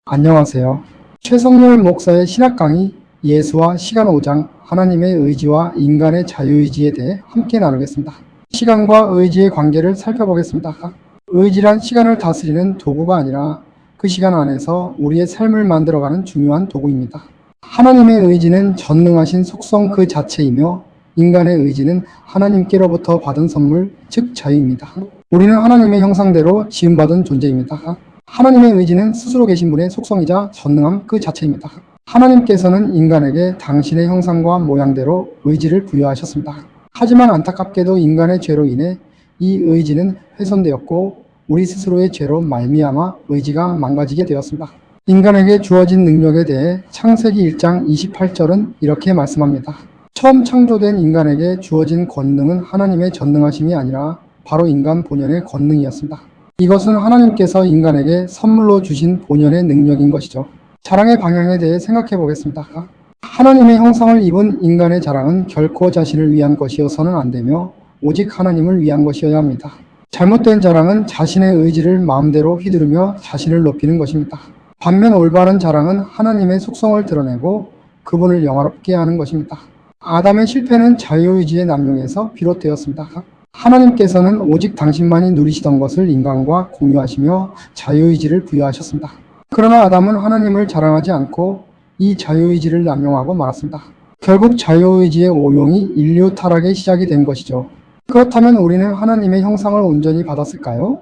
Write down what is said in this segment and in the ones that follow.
안녕하세요. 최성열 목사의 신학 강의 예수와 시간 5장 하나님의 의지와 인간의 자유의지에 대해 함께 나누겠습니다. 시간과 의지의 관계를 살펴보겠습니다. 의지란 시간을 다스리는 도구가 아니라 그 시간 안에서 우리의 삶을 만들어가는 중요한 도구입니다. 하나님의 의지는 전능하신 속성 그 자체이며 인간의 의지는 하나님께로부터 받은 선물, 즉 자유입니다. 우리는 하나님의 형상대로 지음받은 존재입니다. 하나님의 의지는 스스로 계신 분의 속성이자 전능함 그 자체입니다. 하나님께서는 인간에게 당신의 형상과 모양대로 의지를 부여하셨습니다. 하지만 안타깝게도 인간의 죄로 인해 이 의지는 훼손되었고 우리 스스로의 죄로 말미암아 의지가 망가지게 되었습니다. 인간에게 주어진 능력에 대해 창세기 1장 28절은 이렇게 말씀합니다. 처음 창조된 인간에게 주어진 권능은 하나님의 전능하심이 아니라 바로 인간 본연의 권능이었습니다. 이것은 하나님께서 인간에게 선물로 주신 본연의 능력인 것이죠. 자랑의 방향에 대해 생각해 보겠습니다. 하나님의 형상을 입은 인간의 자랑은 결코 자신을 위한 것이어서는 안 되며 오직 하나님을 위한 것이어야 합니다. 잘못된 자랑은 자신의 의지를 마음대로 휘두르며 자신을 높이는 것입니다. 반면 올바른 자랑은 하나님의 속성을 드러내고 그분을 영화롭게 하는 것입니다. 아담의 실패는 자유의지의 남용에서 비롯되었습니다. 하나님께서는 오직 당신만이 누리시던 것을 인간과 공유하시며 자유의지를 부여하셨습니다. 그러나 아담은 하나님을 자랑하지 않고 이 자유의지를 남용하고 말았습니다. 결국 자유의지의 오용이 인류 타락의 시작이 된 것이죠. 그렇다면 우리는 하나님의 형상을 온전히 받았을까요?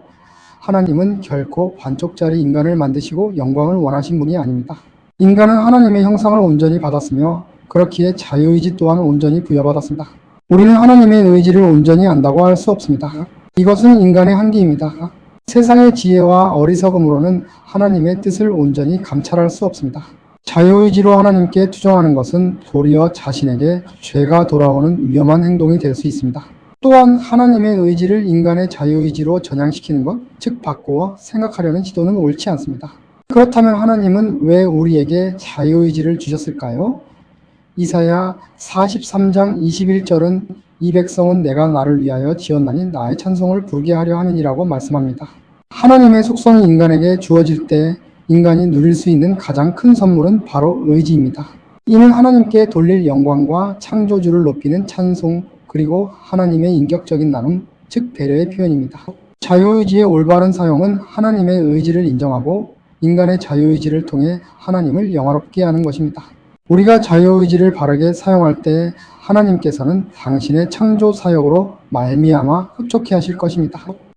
하나님은 결코 반쪽짜리 인간을 만드시고 영광을 원하신 분이 아닙니다. 인간은 하나님의 형상을 온전히 받았으며 그렇기에 자유의지 또한 온전히 부여받았습니다. 우리는 하나님의 의지를 온전히 안다고 할 수 없습니다. 이것은 인간의 한계입니다. 세상의 지혜와 어리석음으로는 하나님의 뜻을 온전히 감찰할 수 없습니다. 자유의지로 하나님께 투정하는 것은 도리어 자신에게 죄가 돌아오는 위험한 행동이 될 수 있습니다. 또한 하나님의 의지를 인간의 자유의지로 전향시키는 것, 즉 바꾸어 생각하려는 시도는 옳지 않습니다. 그렇다면 하나님은 왜 우리에게 자유의지를 주셨을까요? 이사야 43장 21절은 이 백성은 내가 나를 위하여 지었나니 나의 찬송을 부르게 하려 함이니라고 말씀합니다. 하나님의 속성이 인간에게 주어질 때 인간이 누릴 수 있는 가장 큰 선물은 바로 의지입니다. 이는 하나님께 돌릴 영광과 창조주를 높이는 찬송 그리고 하나님의 인격적인 나눔, 즉 배려의 표현입니다. 자유의지의 올바른 사용은 하나님의 의지를 인정하고 인간의 자유의지를 통해 하나님을 영화롭게 하는 것입니다. 우리가 자유의지를 바르게 사용할 때 하나님께서는 당신의 창조 사역으로 말미암아 흡족해 하실 것입니다.